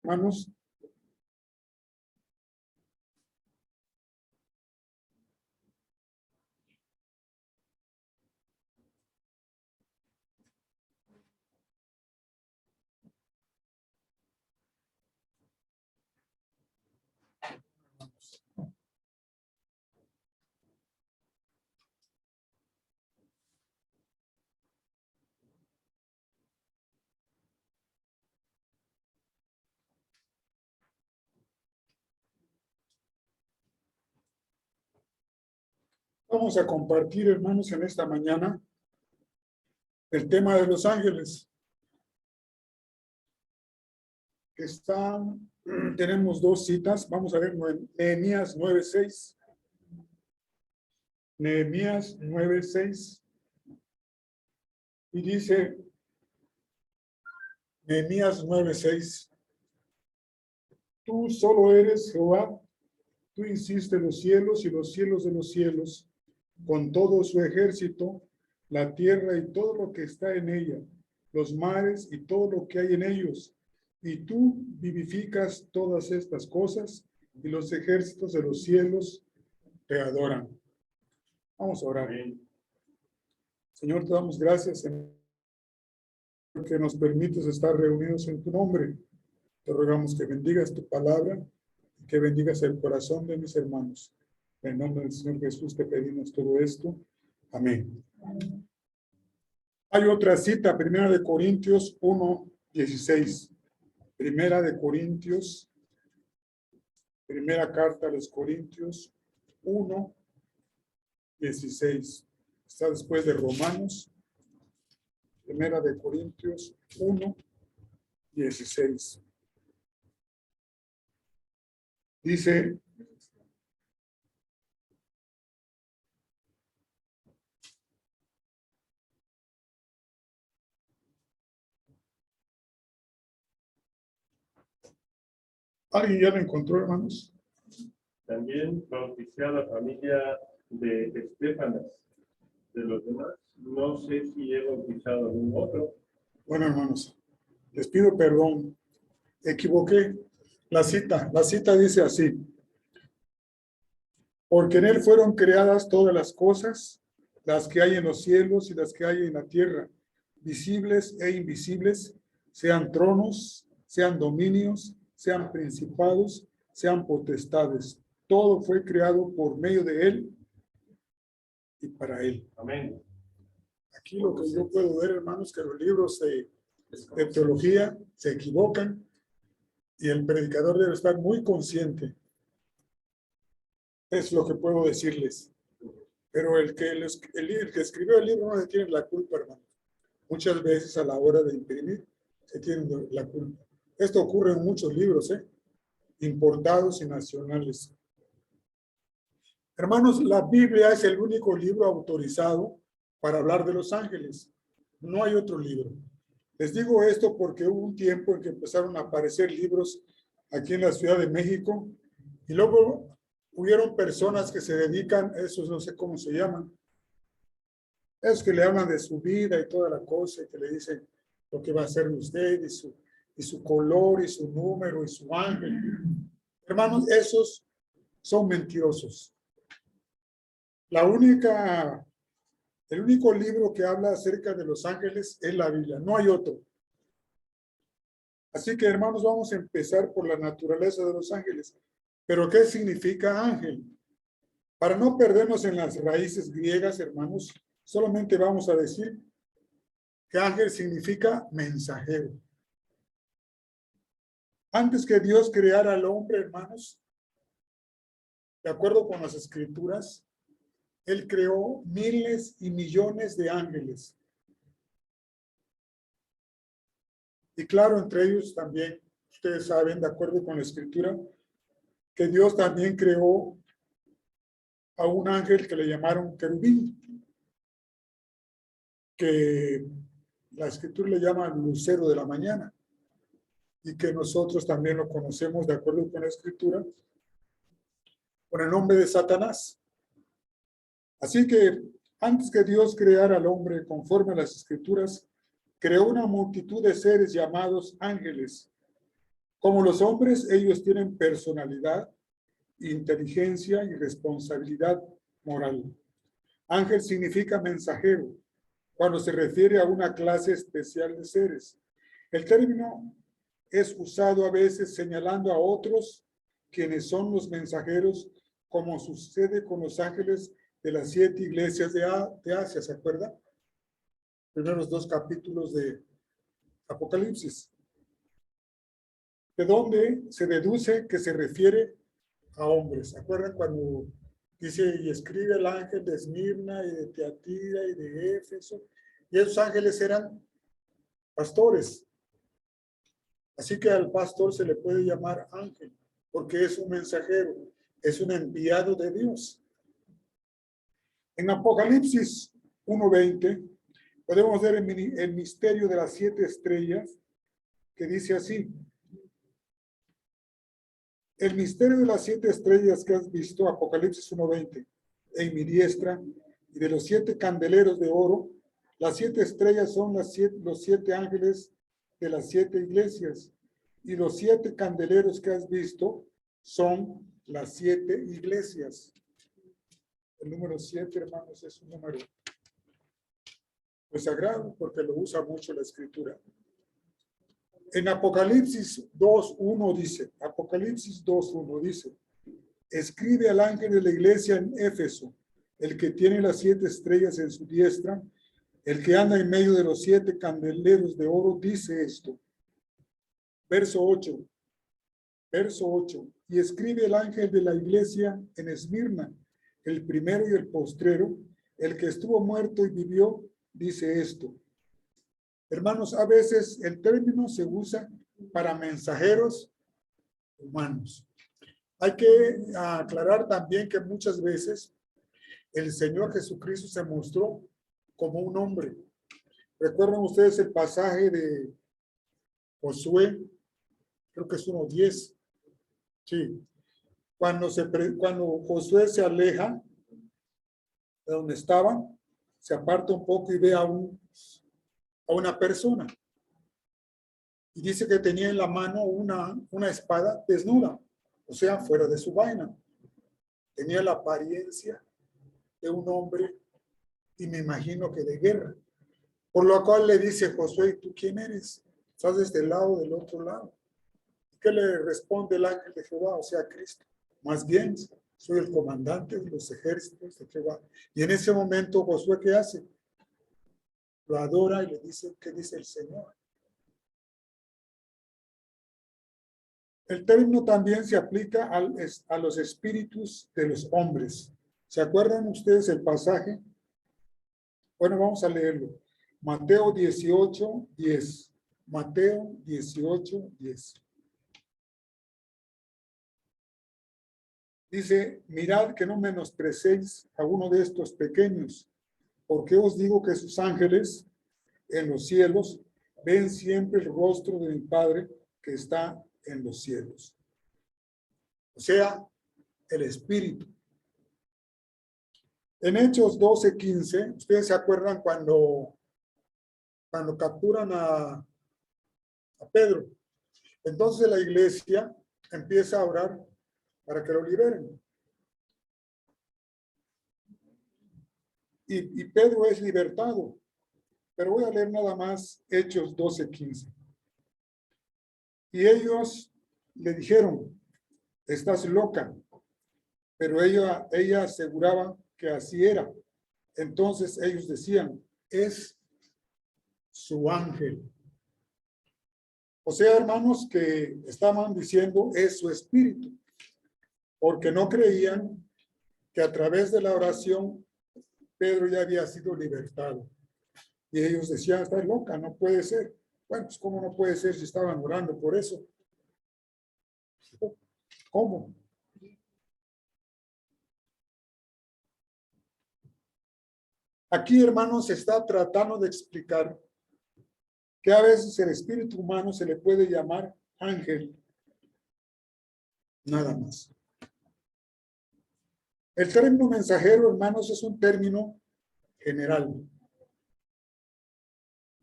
Hermanos, vamos a compartir, hermanos, en esta mañana el tema de los ángeles. Tenemos dos citas. Vamos a ver Nehemías 9:6. Nehemías 9:6. Y dice Nehemías 9:6. Tú solo eres Jehová, tú hiciste los cielos y los cielos de los cielos, con todo su ejército, la tierra y todo lo que está en ella, los mares y todo lo que hay en ellos. Y tú vivificas todas estas cosas, y los ejércitos de los cielos te adoran. Vamos a orar. Señor, te damos gracias porque nos permites estar reunidos en tu nombre. Te rogamos que bendigas tu palabra y que bendigas el corazón de mis hermanos. En nombre del Señor Jesús te pedimos todo esto. Amén. Hay otra cita, 1 Corintios 1:16. 1 Corintios, primera carta a los Corintios 1:16. Está después de Romanos. 1 Corintios 1:16. Dice: ¿alguien ya lo encontró, hermanos? También bauticé a la familia de Estéfanas. De los demás, no sé si he bautizado a algún otro. Bueno, hermanos, les pido perdón. Equivoqué la cita dice así: porque en él fueron creadas todas las cosas, las que hay en los cielos y las que hay en la tierra, visibles e invisibles, sean tronos, sean dominios, sean principados, sean potestades. Todo fue creado por medio de él y para él. Amén. Aquí lo que yo puedo ver, hermanos, que los libros de teología se equivocan y el predicador debe estar muy consciente. Es lo que puedo decirles. Pero el que escribió el libro no tiene la culpa, hermano. Muchas veces a la hora de imprimir se tiene la culpa. Esto ocurre en muchos libros, importados y nacionales. Hermanos, la Biblia es el único libro autorizado para hablar de los ángeles. No hay otro libro. Les digo esto porque hubo un tiempo en que empezaron a aparecer libros aquí en la Ciudad de México y luego hubieron personas que se dedican, esos no sé cómo se llaman, esos que le hablan de su vida y toda la cosa, y que le dicen lo que va a hacer usted y su color y su número y su ángel. Hermanos, esos son mentirosos. El único libro que habla acerca de los ángeles es la Biblia, no hay otro. Así que, hermanos, vamos a empezar por la naturaleza de los ángeles. ¿Pero qué significa ángel? Para no perdernos en las raíces griegas, hermanos, solamente vamos a decir que ángel significa mensajero. Antes que Dios creara al hombre, hermanos, de acuerdo con las escrituras, Él creó miles y millones de ángeles. Y claro, entre ellos también, ustedes saben, de acuerdo con la escritura, que Dios también creó a un ángel que le llamaron querubín, que la escritura le llama lucero de la mañana, y que nosotros también lo conocemos, de acuerdo con la escritura, con el nombre de Satanás. Así que antes que Dios creara al hombre conforme a las escrituras, creó una multitud de seres llamados ángeles. Como los hombres, ellos tienen personalidad, inteligencia y responsabilidad moral. Ángel significa mensajero, cuando se refiere a una clase especial de seres. El término es usado a veces señalando a otros quienes son los mensajeros, como sucede con los ángeles de las 7 iglesias de Asia, ¿se acuerda? Primeros 2 capítulos de Apocalipsis. De donde se deduce que se refiere a hombres. ¿Se acuerdan cuando dice, y escribe el ángel de Esmirna y de Teatira y de Éfeso? Y esos ángeles eran pastores. Así que al pastor se le puede llamar ángel, porque es un mensajero, es un enviado de Dios. En Apocalipsis 1:20 podemos ver el misterio de las 7 estrellas, que dice así: el misterio de las 7 estrellas que has visto, Apocalipsis 1:20, en mi diestra, y de los 7 candeleros de oro. Las 7 estrellas son los 7 ángeles de las 7 iglesias, y los 7 candeleros que has visto son las 7 iglesias. El número 7, hermanos, es un número pues sagrado, porque lo usa mucho la escritura. En Apocalipsis 2:1 dice, Apocalipsis 2:1 dice, escribe al ángel de la iglesia en Éfeso, el que tiene las 7 estrellas en su diestra, el que anda en medio de los 7 candeleros de oro, dice esto. Verso 8, y escribe el ángel de la iglesia en Esmirna, el primero y el postrero, el que estuvo muerto y vivió, dice esto. Hermanos, a veces el término se usa para mensajeros humanos. Hay que aclarar también que muchas veces el Señor Jesucristo se mostró como un hombre. ¿Recuerdan ustedes el pasaje de Josué? Creo que es 1:10. Sí. Cuando Josué se aleja de donde estaba, se aparta un poco y ve a una persona. Y dice que tenía en la mano una espada desnuda, o sea, fuera de su vaina. Tenía la apariencia de un hombre, y me imagino que de guerra. Por lo cual le dice Josué, ¿tú quién eres? ¿Estás de este lado o del otro lado? ¿Qué le responde el ángel de Jehová, o sea, Cristo? Más bien, soy el comandante de los ejércitos de Jehová. Y en ese momento Josué, ¿qué hace? Lo adora y le dice, ¿qué dice el Señor? El término también se aplica a los espíritus de los hombres. ¿Se acuerdan ustedes el pasaje? Bueno, vamos a leerlo. Mateo 18:10. Mateo 18:10. Dice, mirad que no menosprecéis a uno de estos pequeños, porque os digo que sus ángeles en los cielos ven siempre el rostro de mi Padre que está en los cielos. O sea, el Espíritu. En Hechos 12:15, ustedes se acuerdan cuando capturan a Pedro. Entonces la iglesia empieza a orar para que lo liberen. Y Pedro es libertado. Pero voy a leer nada más Hechos 12:15. Y ellos le dijeron, estás loca. Pero ella aseguraba que así era. Entonces ellos decían, es su ángel. O sea, hermanos, que estaban diciendo, es su espíritu. Porque no creían que a través de la oración Pedro ya había sido libertado. Y ellos decían, estás loca, no puede ser. Bueno, pues ¿cómo no puede ser si estaban orando por eso? ¿Cómo? Aquí, hermanos, se está tratando de explicar que a veces el espíritu humano se le puede llamar ángel. Nada más. El término mensajero, hermanos, es un término general.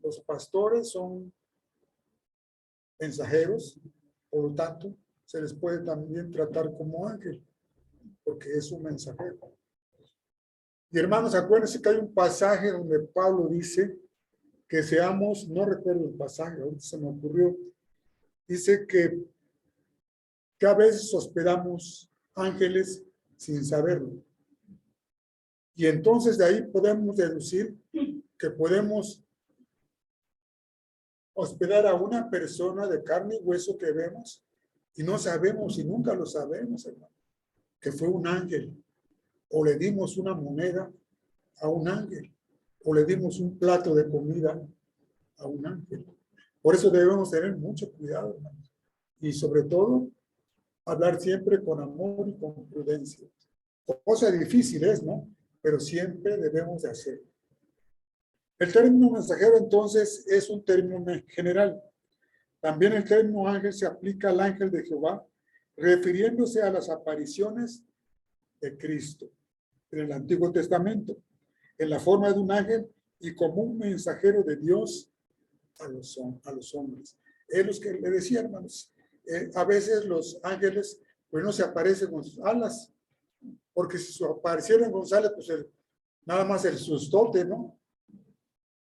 Los pastores son mensajeros, Por lo tanto, se les puede también tratar como ángel, porque es un mensajero. Y hermanos, acuérdense que hay un pasaje donde Pablo dice que seamos, no recuerdo el pasaje, ahorita se me ocurrió, dice que a veces hospedamos ángeles sin saberlo. Y entonces de ahí podemos deducir que podemos hospedar a una persona de carne y hueso que vemos y no sabemos y nunca lo sabemos, hermano, que fue un ángel. O le dimos una moneda a un ángel, o le dimos un plato de comida a un ángel. Por eso debemos tener mucho cuidado, hermanos. Y sobre todo, hablar siempre con amor y con prudencia. Cosa difícil es, ¿no? Pero siempre debemos de hacerlo. El término mensajero, entonces, es un término general. También el término ángel se aplica al ángel de Jehová, refiriéndose a las apariciones de Cristo en el Antiguo Testamento, en la forma de un ángel y como un mensajero de Dios a los hombres. Es lo que le decía, hermanos. A veces los ángeles, pues no se aparecen con sus alas, porque si aparecieran con sus alas, pues nada más el sustote, ¿no?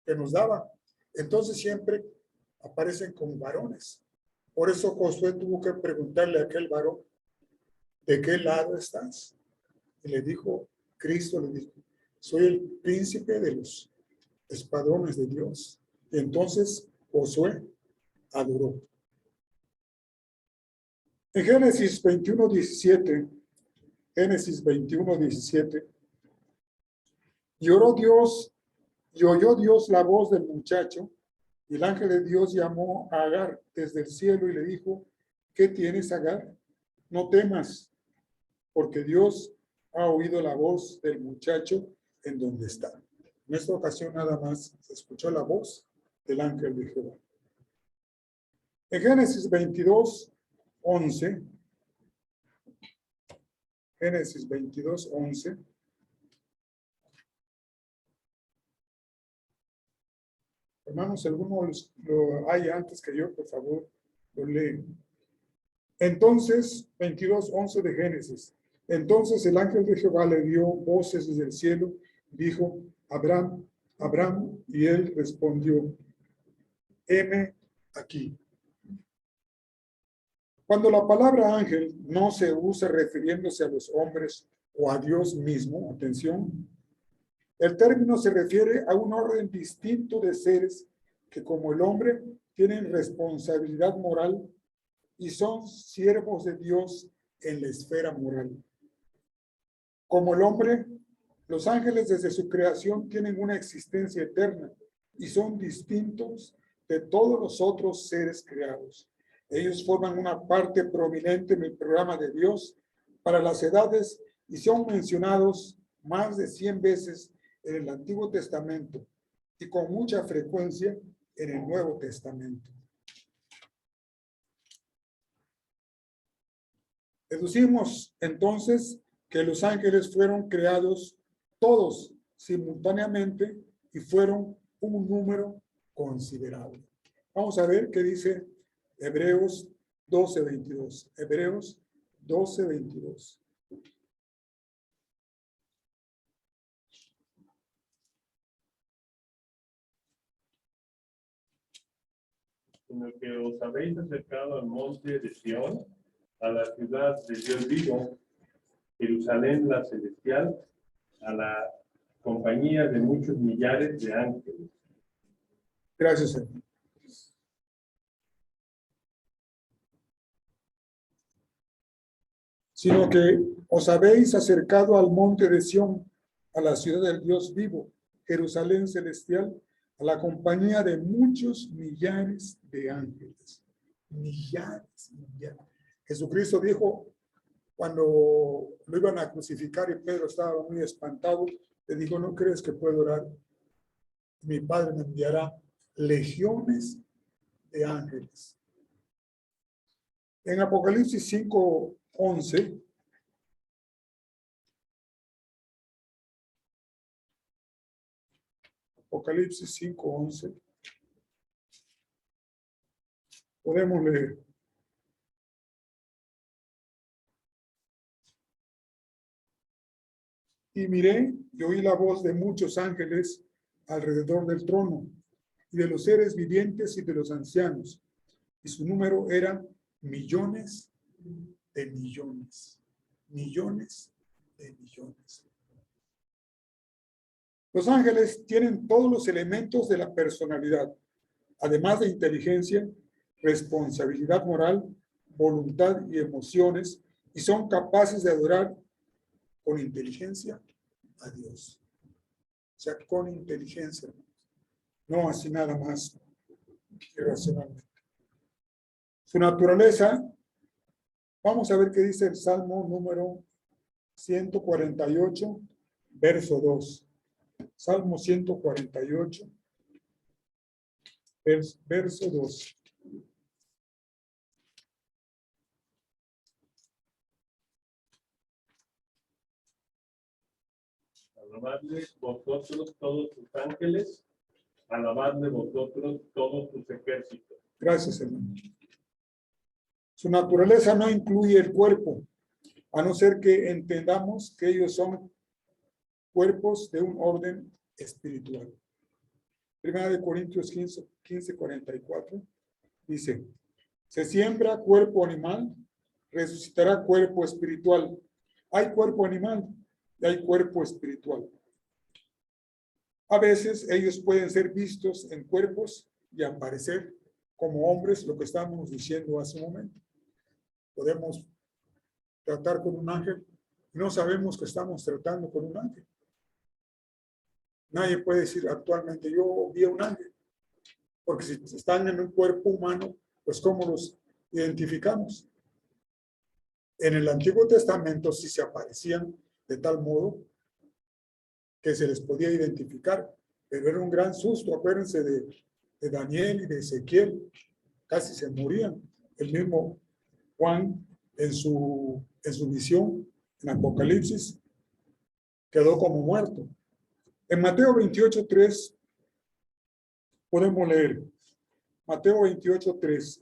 Que nos daba. Entonces siempre aparecen como varones. Por eso Josué tuvo que preguntarle a aquel varón, ¿de qué lado estás? Y le dijo, Cristo le dijo, soy el príncipe de los escuadrones de Dios. Y entonces Josué adoró. En Génesis 21:17, Génesis 21:17, y oró Dios, y oyó Dios la voz del muchacho, y el ángel de Dios llamó a Agar desde el cielo y le dijo, ¿qué tienes, Agar? No temas, porque Dios ha oído la voz del muchacho en donde está. En esta ocasión nada más se escuchó la voz del ángel de Jehová. En Génesis 22:11, Génesis 22:11, hermanos, si alguno lo hay antes que yo, por favor, lo leen. Entonces, 22:11 de Génesis. Entonces el ángel de Jehová le dio voces desde el cielo, dijo, Abraham, Abraham, y él respondió, heme aquí. Cuando la palabra ángel no se usa refiriéndose a los hombres o a Dios mismo, atención, el término se refiere a un orden distinto de seres que como el hombre tienen responsabilidad moral y son siervos de Dios en la esfera moral. Como el hombre, los ángeles desde su creación tienen una existencia eterna y son distintos de todos los otros seres creados. Ellos forman una parte prominente en el programa de Dios para las edades y son mencionados más de 100 veces en el Antiguo Testamento y con mucha frecuencia en el Nuevo Testamento. Deducimos entonces que los ángeles fueron creados todos simultáneamente y fueron un número considerable. Vamos a ver qué dice Hebreos 12:22. Hebreos 12:22. Sino que os habéis acercado al monte de Sión, a la ciudad de Dios vivo, Jerusalén la celestial, a la compañía de muchos millares de ángeles. Gracias, Señor. Sino que os habéis acercado al monte de Sión, a la ciudad del Dios vivo, Jerusalén celestial, a la compañía de muchos millares de ángeles. Millares, millares. Jesucristo dijo, cuando lo iban a crucificar y Pedro estaba muy espantado, le dijo, ¿no crees que puedo orar? Mi Padre me enviará legiones de ángeles. En Apocalipsis 5:11, Apocalipsis 5:11, podemos leer. Y miré y oí la voz de muchos ángeles alrededor del trono, y de los seres vivientes y de los ancianos. Y su número era millones de millones. Millones de millones. Los ángeles tienen todos los elementos de la personalidad, además de inteligencia, responsabilidad moral, voluntad y emociones, y son capaces de adorar con inteligencia a Dios. O sea, con inteligencia, no así nada más irracionalmente. Su naturaleza, vamos a ver qué dice el Salmo número 148, verso 2. Salmo 148, verso 2. Alabadle vosotros todos sus ángeles, alabadle vosotros todos sus ejércitos. Gracias, hermano. Su naturaleza no incluye el cuerpo, a no ser que entendamos que ellos son cuerpos de un orden espiritual. Primera de Corintios 15, 44 dice: se siembra cuerpo animal, resucitará cuerpo espiritual. Hay cuerpo animal y hay cuerpo espiritual. A veces ellos pueden ser vistos en cuerpos y aparecer como hombres, lo que estábamos diciendo hace un momento. Podemos tratar con un ángel y no sabemos que estamos tratando con un ángel. Nadie puede decir actualmente yo vi a un ángel, porque si están en un cuerpo humano, pues ¿cómo los identificamos? En el Antiguo Testamento sí se aparecían de tal modo que se les podía identificar, pero era un gran susto. Acuérdense de Daniel y de Ezequiel, casi se morían. El mismo Juan en su visión, en Apocalipsis, quedó como muerto. En Mateo 28:3 podemos leer, Mateo 28:3.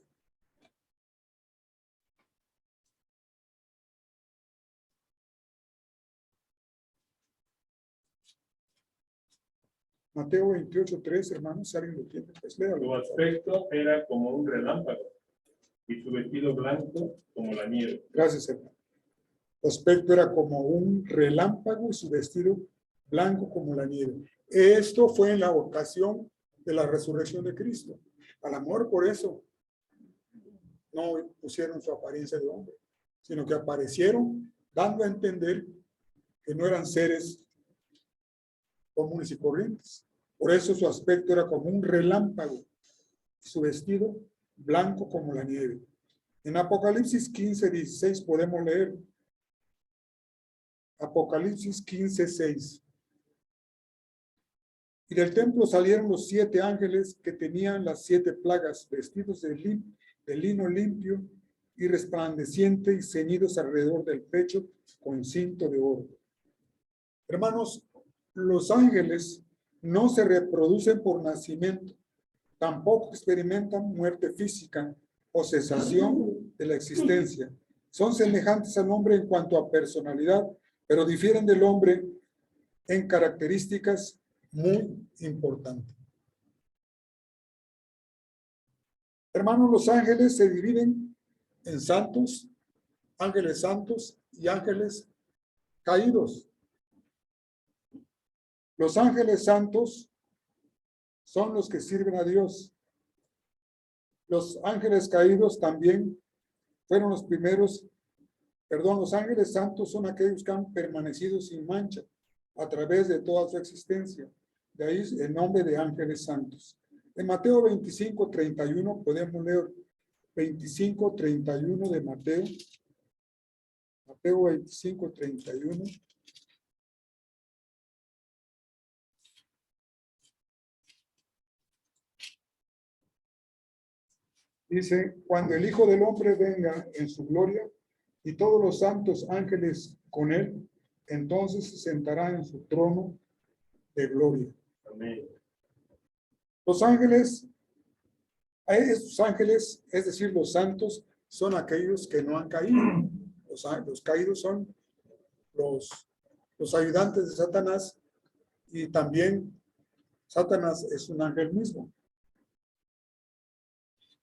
Mateo 28:3, hermanos, si alguien lo tiene, pues léalo. Su aspecto era como un relámpago y su vestido blanco como la nieve. Gracias, hermano. Su aspecto era como un relámpago y su vestido blanco como la nieve. Esto fue en la ocasión de la resurrección de Cristo. A lo mejor por eso no pusieron su apariencia de hombre, sino que aparecieron dando a entender que no eran seres comunes y corrientes. Por eso su aspecto era como un relámpago, su vestido blanco como la nieve. En Apocalipsis 15:16 podemos leer. Apocalipsis 15:6. Y del templo salieron los 7 ángeles que tenían las 7 plagas, vestidos de lino limpio y resplandeciente y ceñidos alrededor del pecho con cinto de oro. Hermanos, los ángeles no se reproducen por nacimiento, tampoco experimentan muerte física o cesación de la existencia. Son semejantes al hombre en cuanto a personalidad, pero difieren del hombre en características muy importantes. Hermanos, los ángeles se dividen en santos y ángeles caídos. Los ángeles santos son los que sirven a Dios. Los ángeles caídos también fueron los primeros, los ángeles santos son aquellos que han permanecido sin mancha a través de toda su existencia. De ahí el nombre de ángeles santos. En Mateo 25:31 podemos leer 25:31 de Mateo. Mateo 25:31. Dice, cuando el Hijo del Hombre venga en su gloria y todos los santos ángeles con él, entonces se sentará en su trono de gloria. Amén. Los ángeles, estos ángeles, es decir, los santos, son aquellos que no han caído. Los caídos son los los ayudantes de Satanás, y también Satanás es un ángel mismo.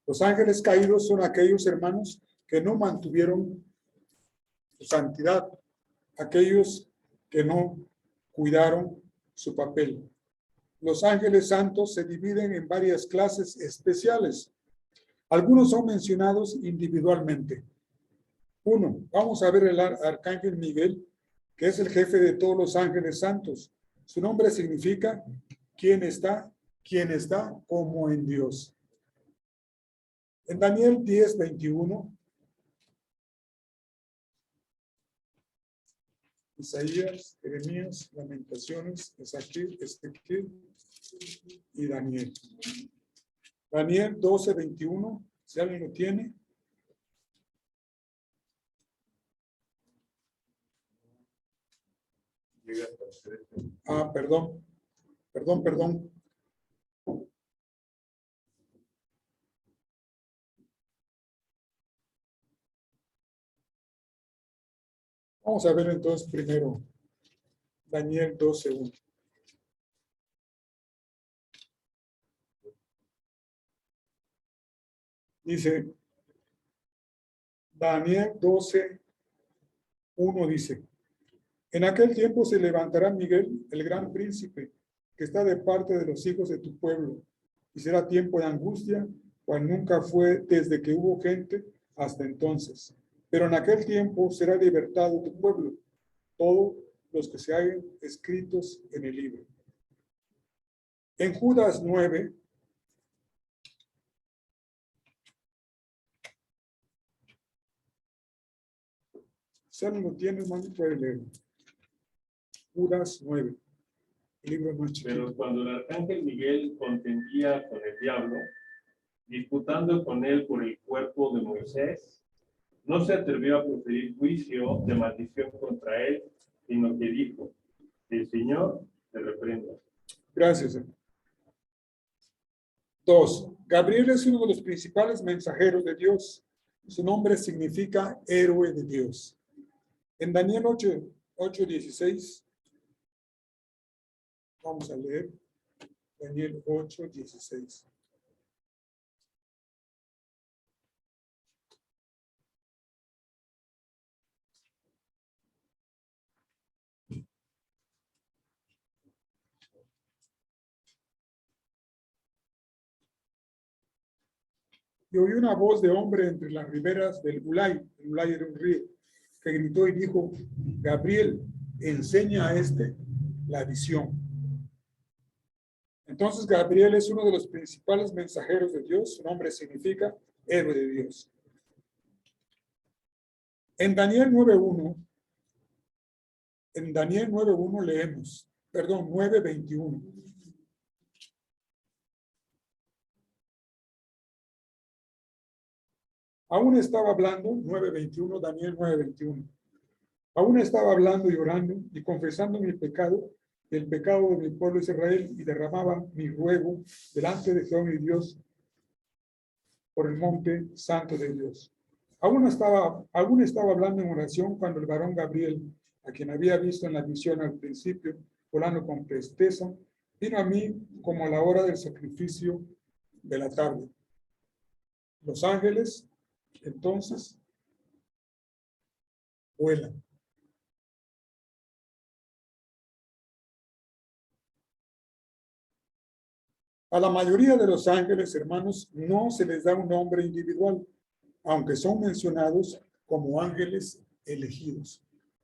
Los ángeles caídos son aquellos hermanos que no mantuvieron su santidad, aquellos que no cuidaron su papel. Los ángeles santos se dividen en varias clases especiales. Algunos son mencionados individualmente. Uno, vamos a ver el arcángel Miguel, que es el jefe de todos los ángeles santos. Su nombre significa ¿quién está como en Dios? En Daniel 10:21, Isaías, Jeremías, Lamentaciones, Ezequiel y Daniel. Daniel 12:21, si alguien lo tiene. Perdón. Vamos a ver entonces primero Daniel 12:1. Dice, Daniel 12:1 dice, en aquel tiempo se levantará Miguel, el gran príncipe, que está de parte de los hijos de tu pueblo, y será tiempo de angustia, cual nunca fue desde que hubo gente hasta entonces. Pero en aquel tiempo será libertado tu pueblo, todos los que se hayan escritos en el libro. En Judas 9, si alguien lo tiene, hermano, puede leer. Judas 9, el libro más chiquito. Pero cuando el arcángel Miguel contendía con el diablo, disputando con él por el cuerpo de Moisés, no se atrevió a proferir juicio de maldición contra él, sino que dijo, el Señor te reprenda. Gracias, hermano. 2. Gabriel es uno de los principales mensajeros de Dios. Su nombre significa héroe de Dios. En Daniel 8:16, vamos a leer Daniel 8:16. Y oí una voz de hombre entre las riberas del Ulai. El Ulai era un río, que gritó y dijo, Gabriel, enseña a la visión. Entonces Gabriel es uno de los principales mensajeros de Dios. Su nombre significa héroe de Dios. En Daniel 9:1 leemos, 9:21. Aún estaba hablando, 9:21, Daniel 9:21. Aún estaba hablando y orando y confesando mi pecado y el pecado de mi pueblo Israel, y derramaba mi ruego delante de Jehová mi Dios por el monte santo de Dios. Aún estaba hablando en oración cuando el varón Gabriel, a quien había visto en la visión al principio, volando con presteza, vino a mí como a la hora del sacrificio de la tarde. Los ángeles entonces vuelan. A la mayoría de los ángeles, hermanos, no se les da un nombre individual, aunque son mencionados como ángeles elegidos.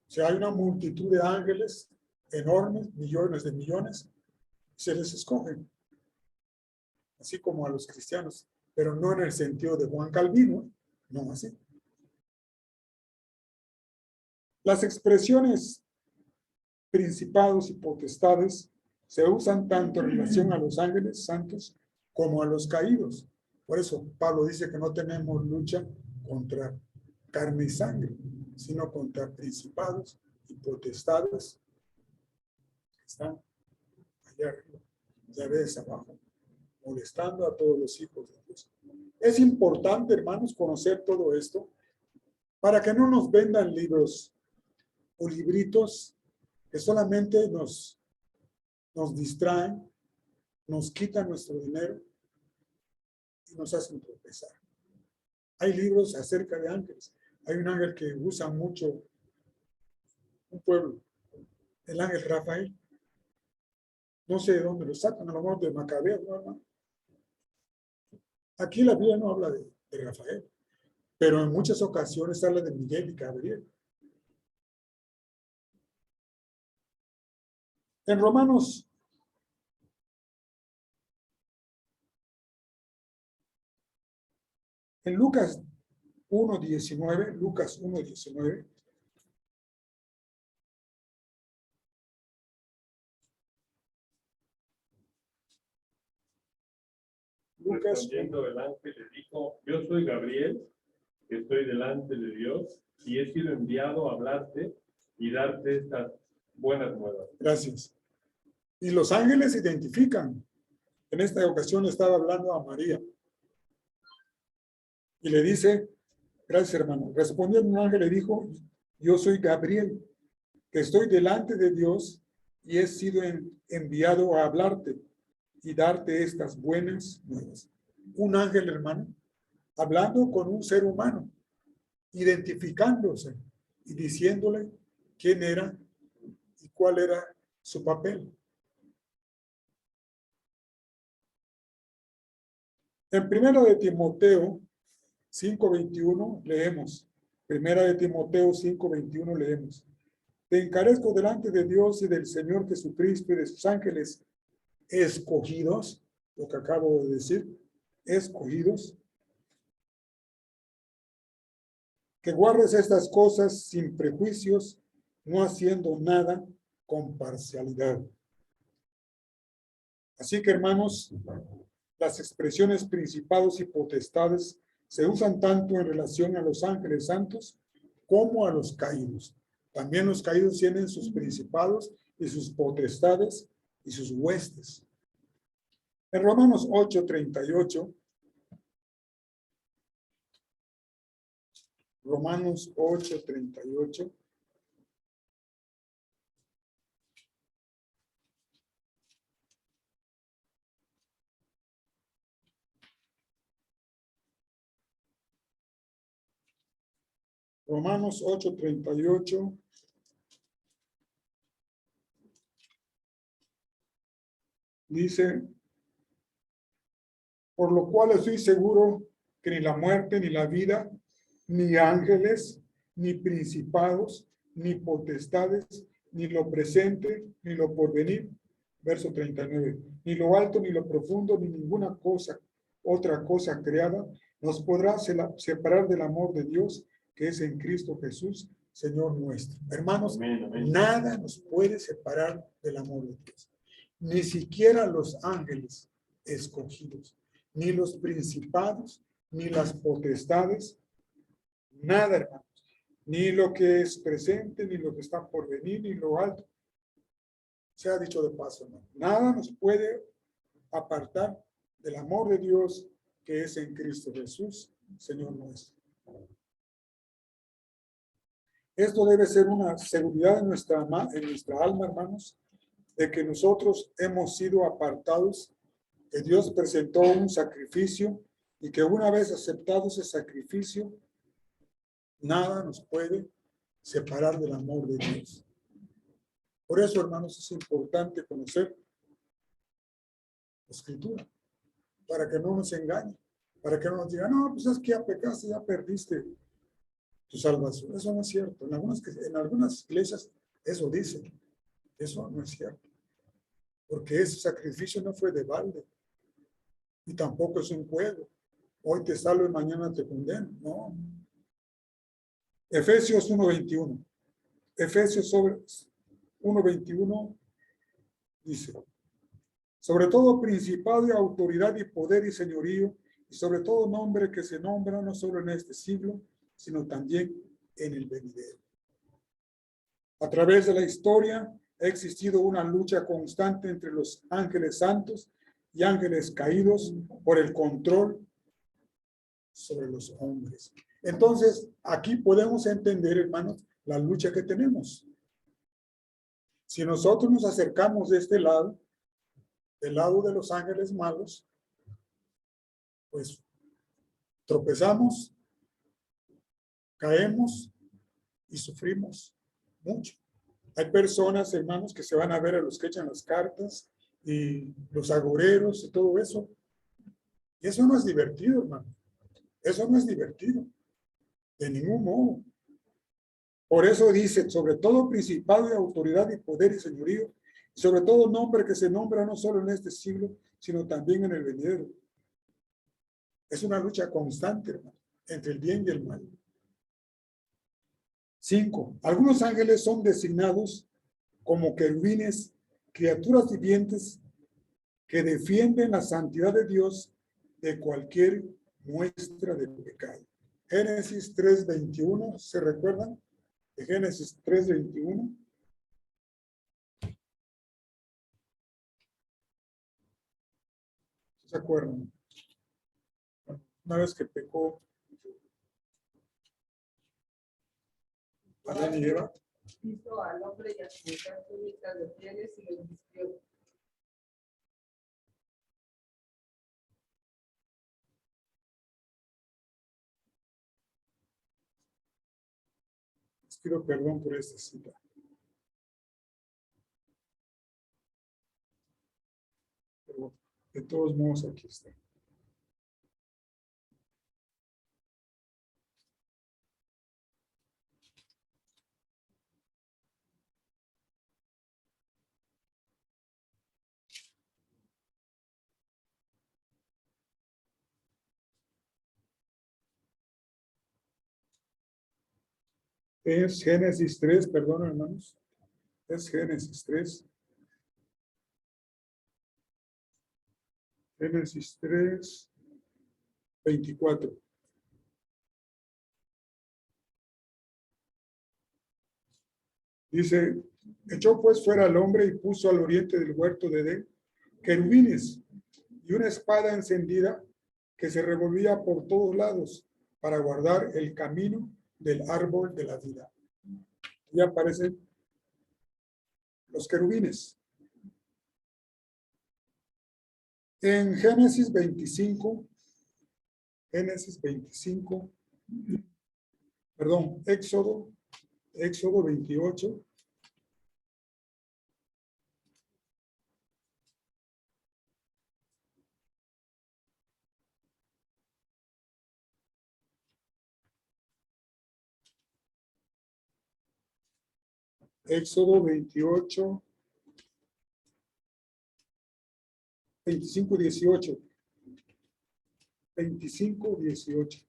O sea, hay una multitud de ángeles enormes, millones de millones, se les escogen, así como a los cristianos, pero no en el sentido de Juan Calvino, no así. Las expresiones principados y potestades se usan tanto en relación a los ángeles santos como a los caídos. Por eso Pablo dice que no tenemos lucha contra carne y sangre, sino contra principados y potestades que están allá arriba, ya ves abajo, molestando a todos los hijos de Dios. Es importante, hermanos, conocer todo esto para que no nos vendan libros o libritos que solamente nos distraen, nos quitan nuestro dinero y nos hacen tropezar. Hay libros acerca de ángeles. Hay un ángel que usa mucho un pueblo, el ángel Rafael. No sé de dónde lo sacan, a lo mejor de Macabeo, ¿no, hermano? Aquí la Biblia no habla de Rafael, pero en muchas ocasiones habla de Miguel y Gabriel. En Romanos en Lucas 1:19, Lucas 1:19, Lucas Respondiendo el ángel le dijo, yo soy Gabriel, que estoy delante de Dios, y he sido enviado a hablarte y darte estas buenas nuevas. Gracias. Y los ángeles identifican. En esta ocasión estaba hablando a María. Y le dice, gracias hermano, respondiendo un ángel le dijo, yo soy Gabriel, que estoy delante de Dios y he sido enviado a hablarte y darte estas buenas nuevas. Un ángel, hermano, hablando con un ser humano, identificándose y diciéndole quién era y cuál era su papel. En 1 de Timoteo 5:21 leemos. 1 de Timoteo 5:21 leemos. Te encarezco delante de Dios y del Señor Jesucristo y de sus ángeles escogidos, lo que acabo de decir, escogidos, que guardes estas cosas sin prejuicios, no haciendo nada con parcialidad. Así que, hermanos, las expresiones principados y potestades se usan tanto en relación a los ángeles santos como a los caídos. También los caídos tienen sus principados y sus potestades y sus huestes. En Romanos 8:38, Romanos 8:38, Romanos 8:38 dice, por lo cual estoy seguro que ni la muerte, ni la vida, ni ángeles, ni principados, ni potestades, ni lo presente, ni lo porvenir, verso 39, ni lo alto, ni lo profundo, ni ninguna cosa, otra cosa creada, nos podrá separar del amor de Dios que es en Cristo Jesús, Señor nuestro. Hermanos, Amén, amén. nada nos puede separar del amor de Dios. Ni siquiera los ángeles escogidos, ni los principados, ni las potestades, nada, hermanos. Ni lo que es presente, ni lo que está por venir, ni lo alto. Se ha dicho de paso, hermano. Nada nos puede apartar del amor de Dios que es en Cristo Jesús, Señor nuestro. Esto debe ser una seguridad en nuestra alma, hermanos, de que nosotros hemos sido apartados, que Dios presentó un sacrificio y que una vez aceptado ese sacrificio, nada nos puede separar del amor de Dios. Por eso, hermanos, es importante conocer la Escritura, para que no nos engañe, para que no nos diga, no, pues es que ya pecaste, ya perdiste tu salvación. Eso no es cierto. En algunas iglesias eso dicen. Eso no es cierto. Porque ese sacrificio no fue de balde. Y tampoco es un juego. Hoy te salvo y mañana te condeno. No. Efesios 1:21. Efesios 1:21 dice, sobre todo principado y autoridad y poder y señorío, y sobre todo nombre que se nombra no solo en este siglo, sino también en el venidero. A través de la historia ha existido una lucha constante entre los ángeles santos y ángeles caídos por el control sobre los hombres. Entonces, aquí podemos entender, hermanos, la lucha que tenemos. Si nosotros nos acercamos de este lado, del lado de los ángeles malos, pues tropezamos, caemos y sufrimos mucho. Hay personas, hermanos, que se van a ver a los que echan las cartas y los agoreros y todo eso. Y eso no es divertido, hermano. Eso no es divertido. De ningún modo. Por eso dice, sobre todo principado y autoridad y poder y señorío, y sobre todo nombre que se nombra no solo en este siglo, sino también en el venidero. Es una lucha constante, hermano, entre el bien y el mal. 5. Algunos ángeles son designados como querubines, criaturas vivientes que defienden la santidad de Dios de cualquier muestra de pecado. Génesis 3:21, ¿se recuerdan? De Génesis 3:21. ¿Se acuerdan? Una vez que pecó Adán y Eva. Hizo al hombre y a su mujer túnicas de pieles y los vistió. Les pido perdón por esta cita. Pero de todos modos aquí está. Es Génesis 3, perdón, hermanos. Es Génesis 3. Génesis 3, 24. Dice, echó pues fuera al hombre y puso al oriente del huerto de Edén querubines y una espada encendida que se revolvía por todos lados para guardar el camino del árbol de la vida. Y aparecen los querubines. En Génesis 25, perdón, Éxodo 28. Éxodo 28, 25, 18. 25, 18.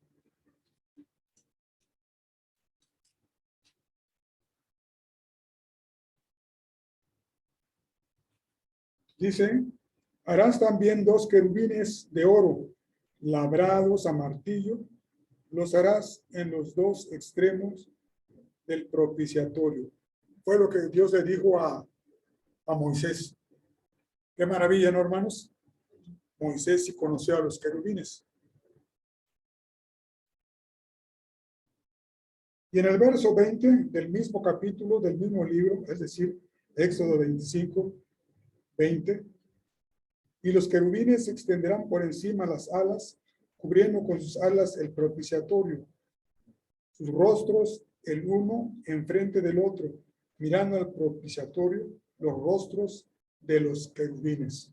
Dice, harás también 2 querubines de oro, labrados a martillo, los harás en los 2 extremos del propiciatorio. Fue lo que Dios le dijo a Moisés. Qué maravilla, ¿no, hermanos? Moisés sí conoció a los querubines. Y en el verso 20 del mismo capítulo, del mismo libro, es decir, Éxodo 25, 20, y los querubines se extenderán por encima las alas, cubriendo con sus alas el propiciatorio, sus rostros el uno enfrente del otro, mirando al propiciatorio los rostros de los querubines.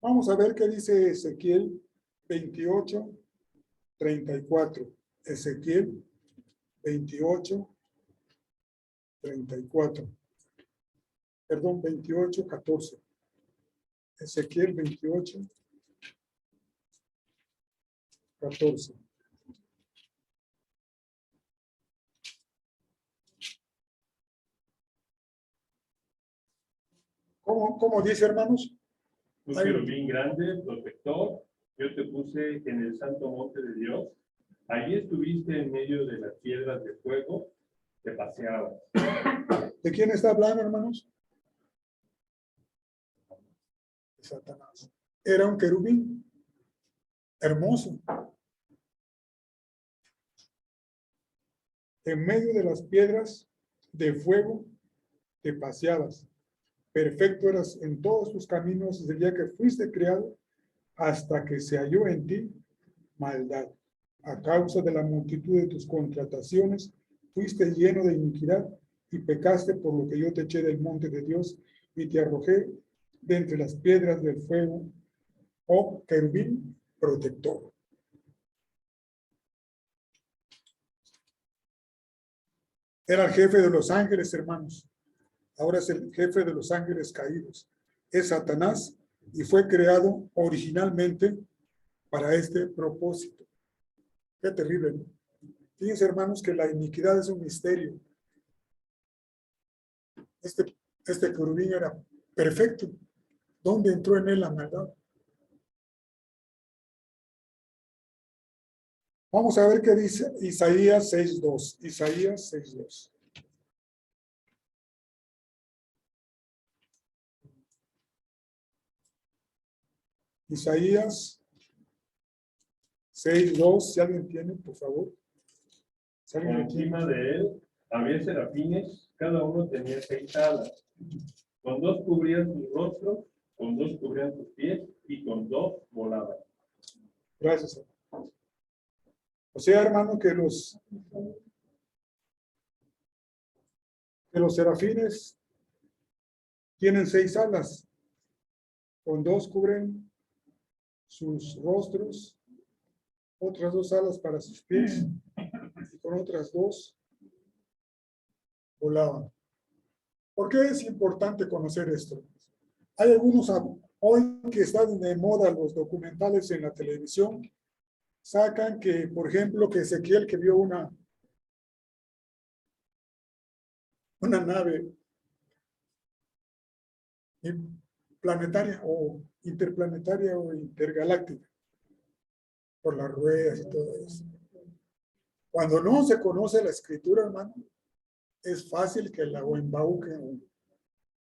Vamos a ver qué dice Ezequiel 28, 34. Ezequiel 28, 34. Perdón, 28, 14. Ezequiel 28, 14. ¿Cómo dice, hermanos? Un querubín grande, protector, yo te puse en el santo monte de Dios. Allí estuviste en medio de las piedras de fuego, te paseabas. ¿De quién está hablando, hermanos? De Satanás. Era un querubín hermoso. En medio de las piedras de fuego te paseabas. Perfecto eras en todos tus caminos desde el día que fuiste creado hasta que se halló en ti maldad. A causa de la multitud de tus contrataciones, fuiste lleno de iniquidad y pecaste, por lo que yo te eché del monte de Dios y te arrojé de entre las piedras del fuego, oh querubín protector. Era el jefe de los ángeles, hermanos. Ahora es el jefe de los ángeles caídos. Es Satanás y fue creado originalmente para este propósito. Qué terrible, ¿no? Fíjense, hermanos, que la iniquidad es un misterio. Este querubín era perfecto. ¿Dónde entró en él la maldad? Vamos a ver qué dice Isaías 6:2. Isaías 6:2. Isaías 6:2. Si alguien tiene, por favor. Si alguien lo tiene. Encima de él había serafines, cada uno tenía 6 alas. Con 2 cubrían sus rostros, con 2 cubrían sus pies y con 2 volaban. Gracias. O sea, hermano, que los serafines tienen 6 alas. Con 2 cubren sus rostros, otras 2 alas para sus pies, y con otras 2 volaban. ¿Por qué es importante conocer esto? Hay algunos hoy que están de moda los documentales en la televisión, sacan que, por ejemplo, que Ezequiel, que vio una nave planetaria o interplanetaria o intergaláctica por las ruedas y todo eso. Cuando no se conoce la escritura, hermano, es fácil que la embauquen.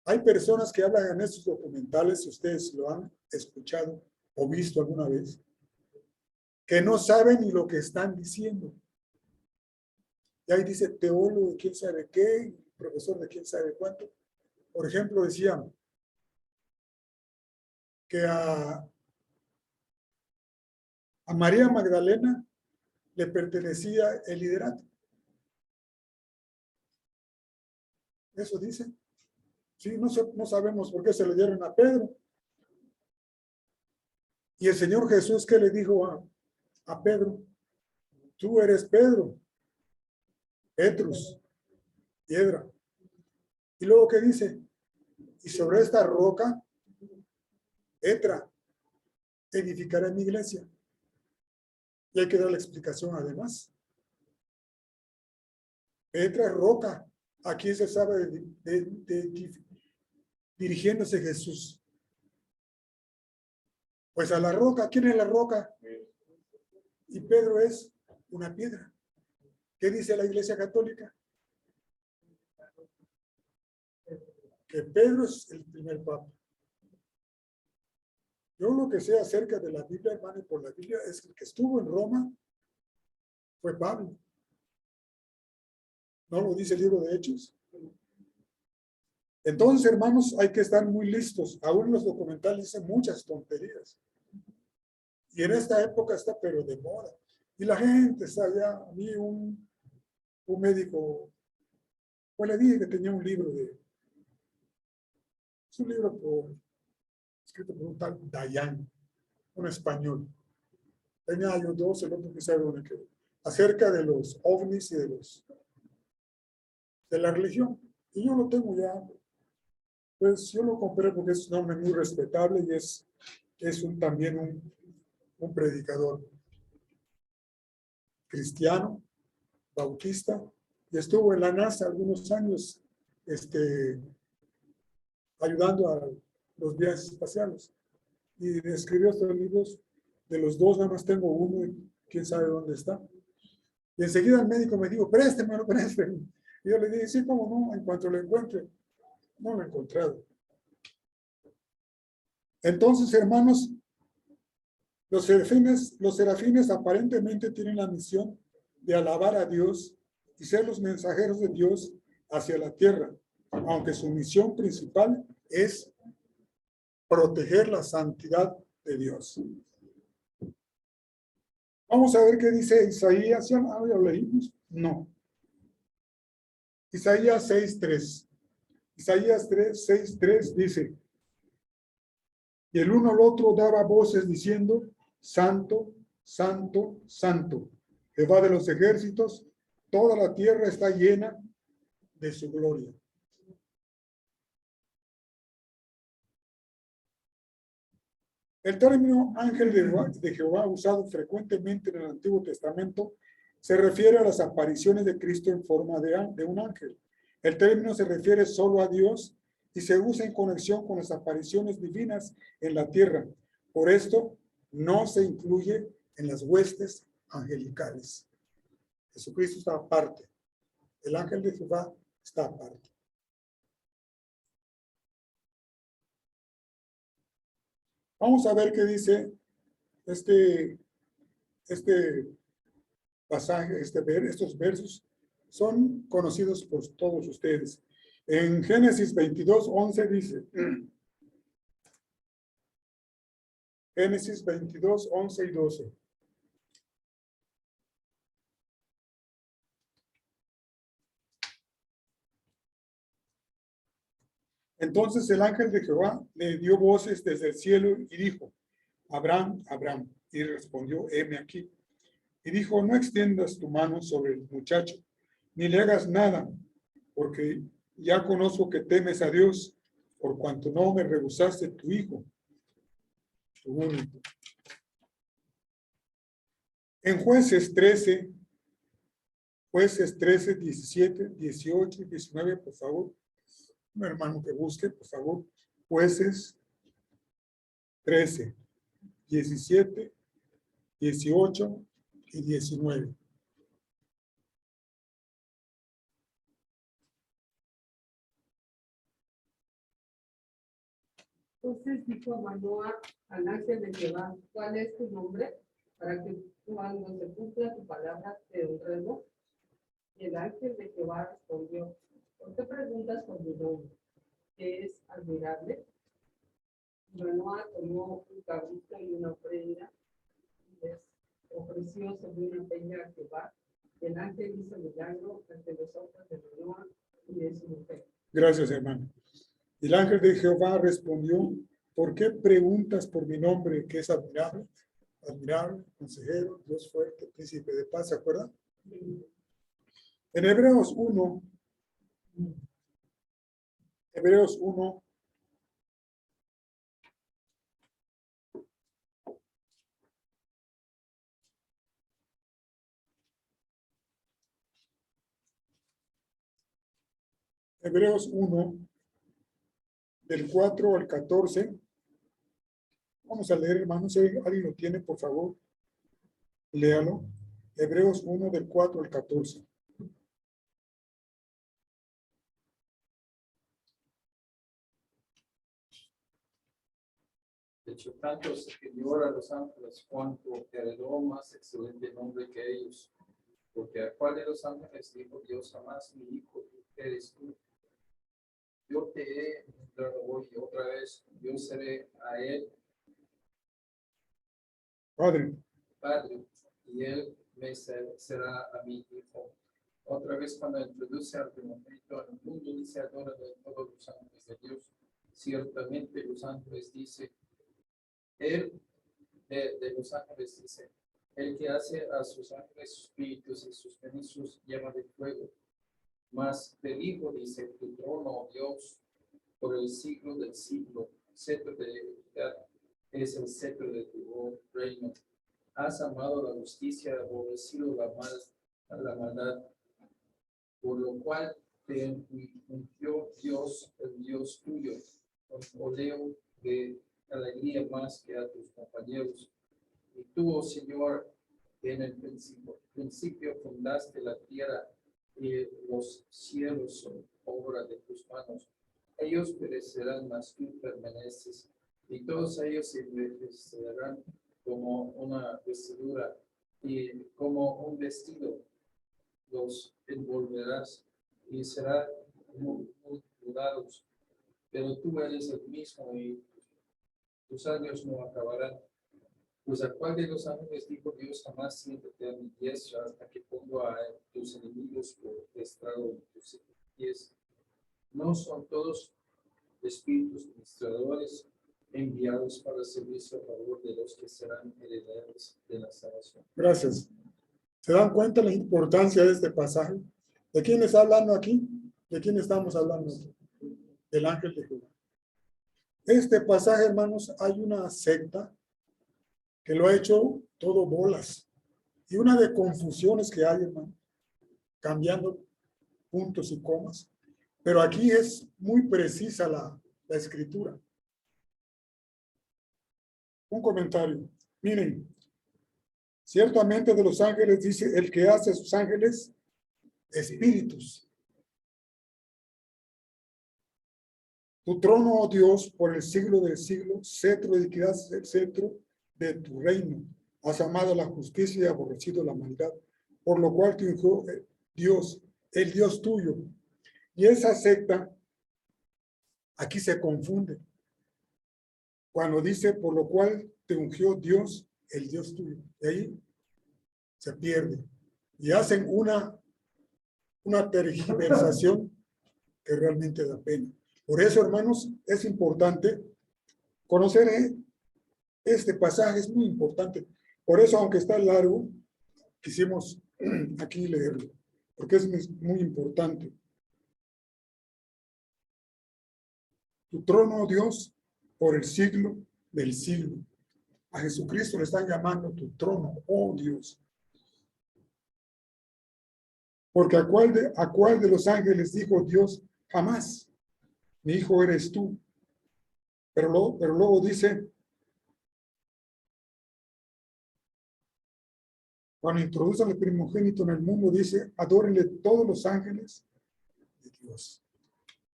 Hay personas que hablan en estos documentales, si ustedes lo han escuchado o visto alguna vez, que no saben ni lo que están diciendo. Y ahí dice teólogo de quién sabe qué, profesor de quién sabe cuánto. Por ejemplo, decían que a María Magdalena le pertenecía el liderato. Eso dice. Sí, no sabemos por qué se lo dieron a Pedro. Y el Señor Jesús, ¿qué le dijo a Pedro? Tú eres Pedro, Petrus, piedra. Y luego, ¿qué dice? Y sobre esta roca, Petra, edificaré mi iglesia. Y hay que dar la explicación además. Petra es roca. Aquí se sabe dirigiéndose Jesús. Pues a la roca, ¿quién es la roca? Y Pedro es una piedra. ¿Qué dice la Iglesia Católica? Que Pedro es el primer papa. Yo lo que sé acerca de la Biblia, hermano, y por la Biblia, es que el que estuvo en Roma fue Pablo. ¿No lo dice el libro de Hechos? Entonces, hermanos, hay que estar muy listos. Aún los documentales dicen muchas tonterías. Y en esta época está, pero de moda. Y la gente está allá. A mí un médico, pues le dije que tenía un libro es un libro escrito por un tal Dayan, un español. Tenía yo 2, el otro que sabe dónde quedó. Acerca de los ovnis y de la religión. Y yo lo tengo ya. Pues yo lo compré porque es un hombre muy respetable y es también un predicador cristiano, bautista, y estuvo en la NASA algunos años ayudando a los viajes espaciales. Y escribió estos libros. De los 2 nada más tengo uno y quién sabe dónde está. Y enseguida el médico me dijo, préstemelo, présteme. Y yo le dije, sí, cómo no, en cuanto lo encuentre. No lo he encontrado. Entonces, hermanos, los serafines aparentemente tienen la misión de alabar a Dios y ser los mensajeros de Dios hacia la tierra, aunque su misión principal es proteger la santidad de Dios. Vamos a ver qué dice Isaías. ¿Ya lo leímos? No. Isaías 6:3. Isaías 6:3 dice: y el uno al otro daba voces diciendo: Santo, Santo, Santo, Jehová de los ejércitos, toda la tierra está llena de su gloria. El término ángel de Jehová, usado frecuentemente en el Antiguo Testamento, se refiere a las apariciones de Cristo en forma de un ángel. El término se refiere solo a Dios y se usa en conexión con las apariciones divinas en la tierra. Por esto, no se incluye en las huestes angelicales. Jesucristo está aparte. El ángel de Jehová está aparte. Vamos a ver qué dice este pasaje, estos versos son conocidos por todos ustedes. En Génesis 22:11 dice, Génesis 22:11 y 12. Entonces el ángel de Jehová le dio voces desde el cielo y dijo: Abraham, Abraham. Y respondió: heme aquí. Y dijo: no extiendas tu mano sobre el muchacho, ni le hagas nada, porque ya conozco que temes a Dios, por cuanto no me rehusaste tu hijo, tu único. En Jueces 13, 17, 18 y 19, por favor. Un hermano que busque, por favor. Jueces 13, 17, 18 y 19. Entonces dijo Manoah al ángel de Jehová: ¿cuál es tu nombre? Para que cuando se cumpla tu palabra te honremos. Y el ángel de Jehová respondió: ¿por qué preguntas por mi nombre? ¿Que es admirable? Manoah tomó un cabrito y una ofrenda y les ofreció sobre una peña a Jehová. Y el ángel hizo milagro ante los ojos de Manoah y de su mujer. Gracias, hermano. Y el ángel de Jehová respondió: ¿por qué preguntas por mi nombre, que es admirable? Admirable, consejero, Dios fuerte, príncipe de paz, ¿se acuerdan? En Hebreos 1, Hebreos 1, Hebreos 1, del 4 al 14. Vamos a leer, hermanos, si alguien lo tiene, por favor, léalo. Hebreos 1, del 4 al 14. De hecho, tanto superior a los ángeles cuanto heredó más excelente nombre que ellos. Porque a cuál de los ángeles dijo Dios: jamás mi hijo eres tú. Yo te he entrado hoy y otra vez, yo seré a él Padre, padre, y él me será a mi hijo. Otra vez, cuando introduce al primogénito al mundo, dice: adora de todos los ángeles de Dios. Ciertamente los ángeles dice, él de los ángeles dice, el que hace a sus ángeles espíritus y sus ministros llama de fuego. Mas del Hijo dice: tu trono, oh Dios, por el siglo del siglo, cetro de equidad es el cetro de tu reino. Has amado la justicia, aborrecido la maldad, por lo cual te ungió Dios, el Dios tuyo, con oleo de alegría más que a tus compañeros. Y tú, oh Señor, en el principio fundaste la tierra y los cielos son obra de tus manos. Ellos perecerán, mas tú permaneces, y todos ellos se envejecerán como una vestidura, y como un vestido los envolverás, y será mudados, pero tú eres el mismo y tus años no acabarán. Pues a cuál de los ángeles dijo Dios: jamás siéntate a mi diestra hasta que pongo a tus enemigos por estrado de tus pies? ¿No son todos espíritus ministradores enviados para servirse a favor de los que serán herederos de la salvación? Gracias. ¿Se dan cuenta la importancia de este pasaje? ¿De quién está hablando aquí? ¿De quién estamos hablando? Del ángel de Jehová. Este pasaje, hermanos, hay una secta que lo ha hecho todo bolas. Y una de confusiones que hay, hermano, cambiando puntos y comas. Pero aquí es muy precisa la escritura. Un comentario. Miren, ciertamente de los ángeles dice el que hace a sus ángeles espíritus. Tu trono, oh Dios, por el siglo del siglo, cetro de equidad es el cetro de tu reino. Has amado la justicia y aborrecido la maldad, por lo cual te ungió Dios, el Dios tuyo. Y esa secta aquí se confunde. Cuando dice, por lo cual te ungió Dios, el Dios tuyo. De ahí se pierde. Y hacen una tergiversación que realmente da pena. Por eso, hermanos, es importante conocer este pasaje, es muy importante. Por eso, aunque está largo, quisimos aquí leerlo, porque es muy importante. Tu trono, oh Dios, por el siglo del siglo. A Jesucristo le están llamando tu trono, oh Dios. Porque a cuál de los ángeles dijo Dios: jamás, mi hijo eres tú. Pero luego dice, cuando introduce al primogénito en el mundo, dice, adórenle todos los ángeles de Dios.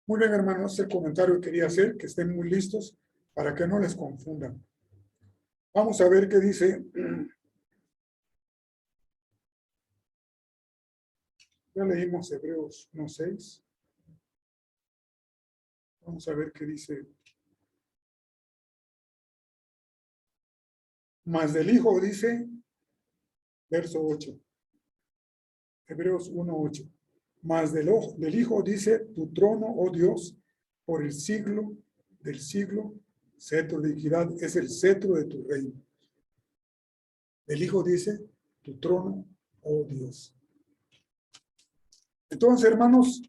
Muy bien, hermanos, ese comentario que quería hacer, que estén muy listos para que no les confundan. Vamos a ver qué dice. Ya leímos Hebreos 1:6. Vamos a ver qué dice. Más del Hijo dice, verso 8. Hebreos 1:8. Más del Hijo dice, tu trono, oh Dios, por el siglo del siglo, cetro de equidad, es el cetro de tu reino. El Hijo dice, tu trono, oh Dios. Entonces, hermanos,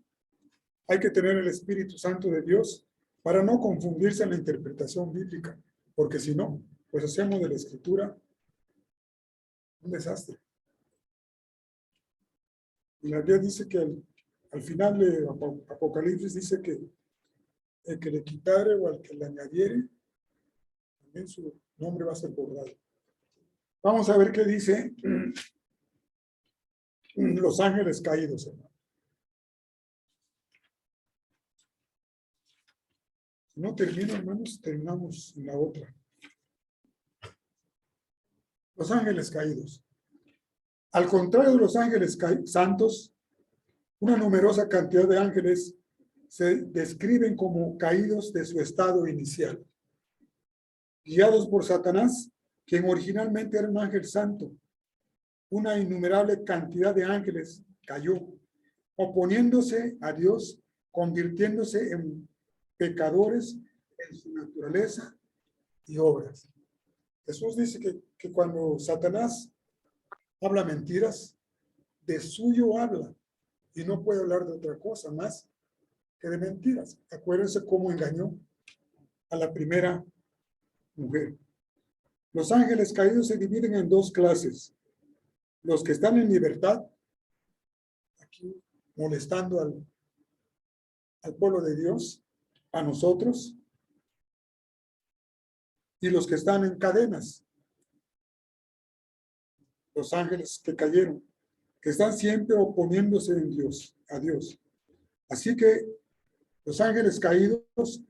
hay que tener el Espíritu Santo de Dios para no confundirse en la interpretación bíblica, porque si no, pues hacemos de la Escritura un desastre. Y la Biblia dice que al final de Apocalipsis dice que el que le quitare o al que le añadiere, también su nombre va a ser borrado. Vamos a ver qué dice los ángeles caídos, hermano. Si no termino, hermanos, terminamos en la otra. Los ángeles caídos. Al contrario de los ángeles santos, una numerosa cantidad de ángeles se describen como caídos de su estado inicial, guiados por Satanás, quien originalmente era un ángel santo. Una innumerable cantidad de ángeles cayó, oponiéndose a Dios, convirtiéndose en pecadores en su naturaleza y obras. Jesús dice que cuando Satanás habla mentiras, de suyo habla y no puede hablar de otra cosa más que de mentiras. Acuérdense cómo engañó a la primera mujer. Los ángeles caídos se dividen en dos clases. Los que están en libertad, aquí molestando al pueblo de Dios, a nosotros, y los que están en cadenas, los ángeles que cayeron, que están siempre oponiéndose a Dios. Así que los ángeles caídos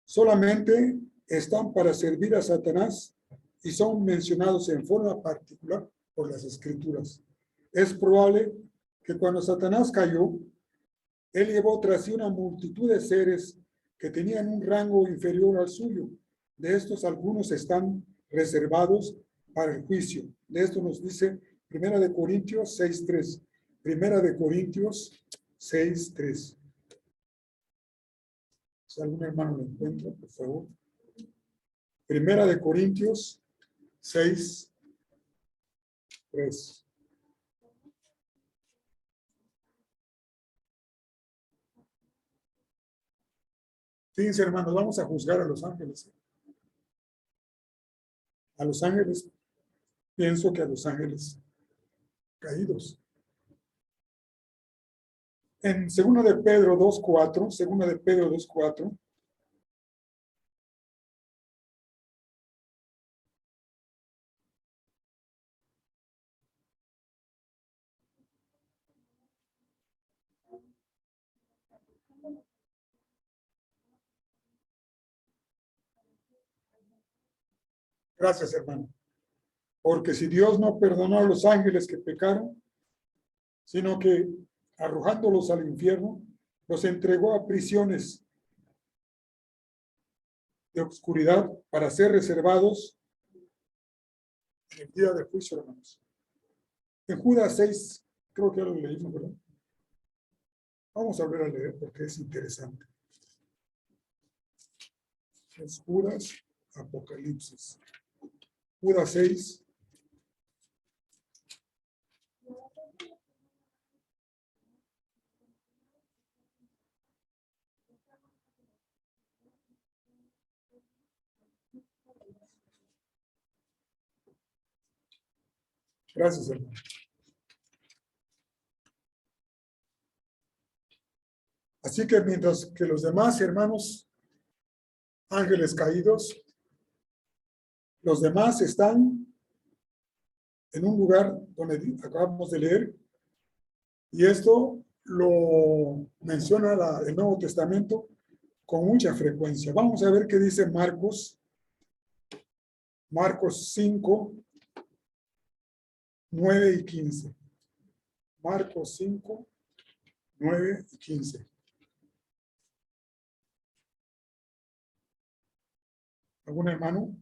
solamente están para servir a Satanás y son mencionados en forma particular por las Escrituras. Es probable que cuando Satanás cayó, Él llevó tras sí una multitud de seres que tenían un rango inferior al suyo. De estos algunos están reservados para el juicio. De esto nos dice 1 Corintios 6:3. 1 Corintios 6:3. Si algún hermano lo encuentra, por favor. 1 Corintios 6:3. Fíjense, hermanos, vamos a juzgar a los ángeles. A los ángeles, pienso que a los ángeles caídos. En 2 de Pedro 2:4, 2 de Pedro 2:4, gracias, hermano. Porque si Dios no perdonó a los ángeles que pecaron, sino que arrojándolos al infierno, los entregó a prisiones de oscuridad para ser reservados en el día de juicio, hermanos. En Judas 6, creo que ya lo leímos, ¿verdad? Vamos a volver a leer porque es interesante. Es Judas, Apocalipsis. Judas 6. Gracias, hermano. Así que mientras que los demás hermanos ángeles caídos, los demás están en un lugar donde acabamos de leer, y esto lo menciona el Nuevo Testamento con mucha frecuencia. Vamos a ver qué dice Marcos 5, 9 y 15. Marcos 5, 9 y 15. ¿Algún hermano?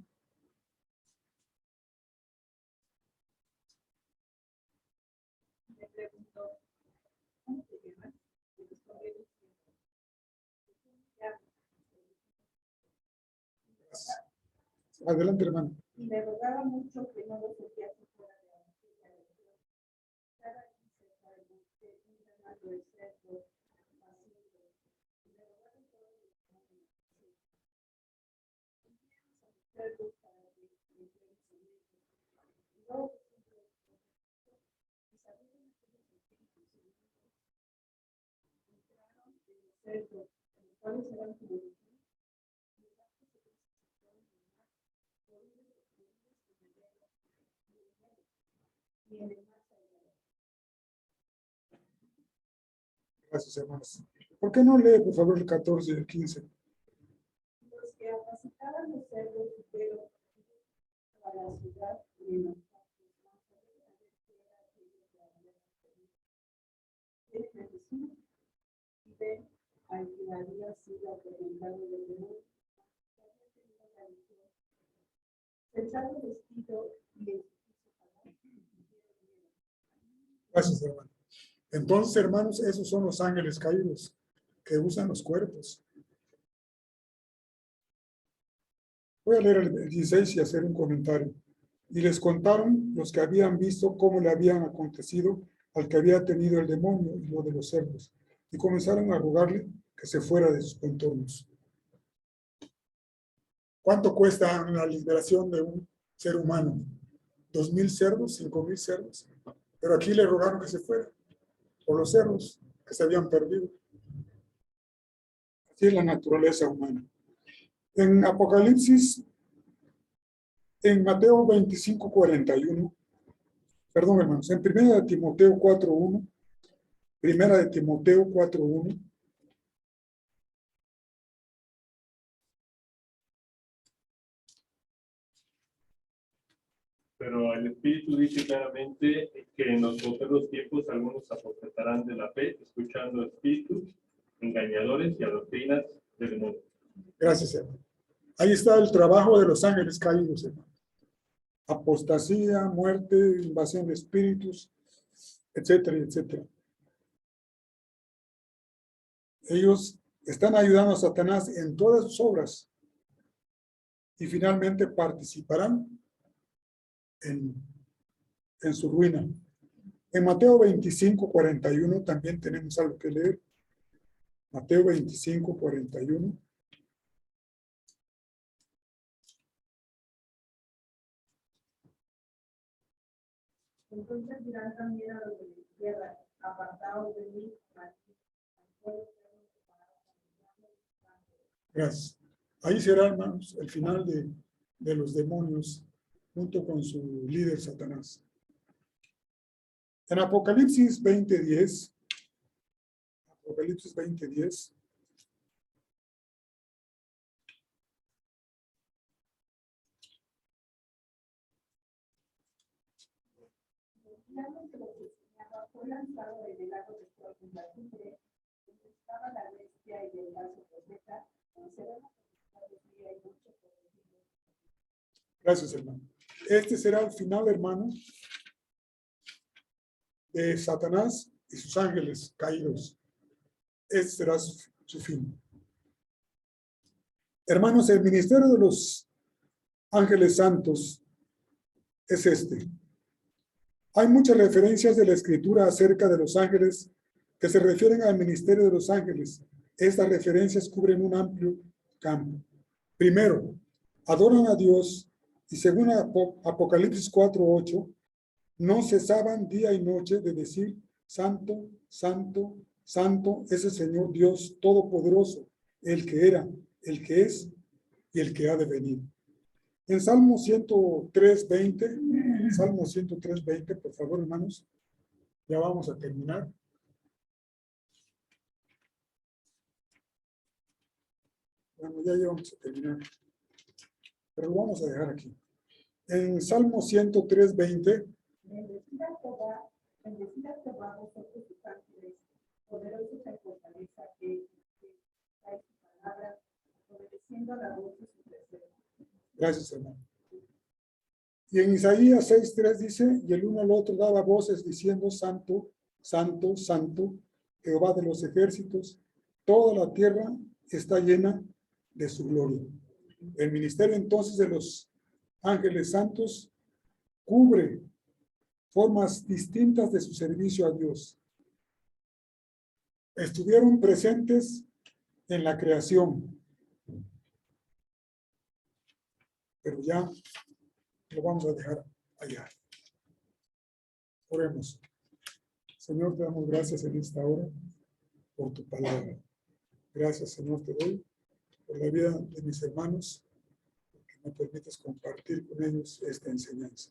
Me preguntó, ¿cómo te llamas? Y respondió, Adelante, hermano. y me rogaba mucho que no lo supiese fuera de la silla de Dios. Cada quien cerca del bosque, un ganado de cerdos, vacío, y me rogaron todos los animales. Cerdos para que me fueran comiendo. Y luego, y salieron aquellos espíritus y entraron en los cerdos, los cuales eran como los Gracias, hermanos. ¿Por qué no lee, por favor, el 14 y el 15? los que apacitaban los cerdos fueron a la ciudad y en los campos más adelante era aquello que había sucedido. Vienen a Jesús y ven al que había sido atormentado del demonio, que había tenido la visión, sentado vestido y en su piso pagano. Gracias, hermano. Entonces, hermanos, esos son los ángeles caídos que usan los cuerpos. Voy a leer el 16 y hacer un comentario. Y les contaron los que habían visto cómo le habían acontecido al que había tenido el demonio y lo de los cerdos. Y comenzaron a rogarle que se fuera de sus contornos. ¿Cuánto cuesta la liberación de un ser humano? ¿2,000 cerdos? ¿5,000 cerdos? Pero aquí le rogaron que se fuera por los cerdos que se habían perdido. Así es la naturaleza humana. En Apocalipsis, en Mateo 25:41, perdón, hermanos, en 1 de Timoteo 4:1, 1 de Timoteo 4:1, Pero el Espíritu dice claramente que en los postreros tiempos algunos apostatarán de la fe, escuchando espíritus engañadores y a doctrinas del mundo. Gracias, hermano. Ahí está el trabajo de los ángeles caídos, hermano. Apostasía, muerte, invasión de espíritus, etcétera, etcétera. Ellos están ayudando a Satanás en todas sus obras y finalmente participarán en su ruina. En Mateo 25:41 también tenemos algo que leer. Mateo 25:41. Entonces dirán también a los de la tierra, apartados de mí, Gracias. Ahí será, hermanos, el final de los demonios junto con su líder Satanás. En Apocalipsis 20:10, Apocalipsis 20:10, fue lanzado del lago de fuego en la cumbre, donde estaba la bestia y el falso profeta, será la día y noche por el día. gracias, hermano. Este será el final, hermano, de Satanás y sus ángeles caídos. Este será su fin. Hermanos, el ministerio de los ángeles santos es este. Hay muchas referencias de la Escritura acerca de los ángeles que se refieren al ministerio de los ángeles. Estas referencias cubren un amplio campo. Primero, adoran a Dios y según Apocalipsis 4:8, no cesaban día y noche de decir, Santo, Santo, Santo es el Señor Dios Todopoderoso, el que era, el que es y el que ha de venir. En Salmo 103:20, por favor, hermanos, ya vamos a terminar. Bueno, ya vamos a terminar, pero lo vamos a dejar aquí. En Salmo 103:20, Bendecida Jehová vosotros sus ángeles, poderosos en fortaleza que trae su palabra, obedeciendo a la voz de su presencia. gracias, hermano. Y en Isaías 6:3 dice, y el uno al otro daba voces diciendo, Santo, Santo, Santo, Jehová de los ejércitos, toda la tierra está llena de su gloria. El ministerio entonces de los ángeles santos cubre formas distintas de su servicio a Dios. Estuvieron presentes en la creación, pero ya lo vamos a dejar allá. Oremos. Señor, te damos gracias en esta hora por tu palabra. Gracias, Señor, te doy por la vida de mis hermanos, que me permites compartir con ellos esta enseñanza.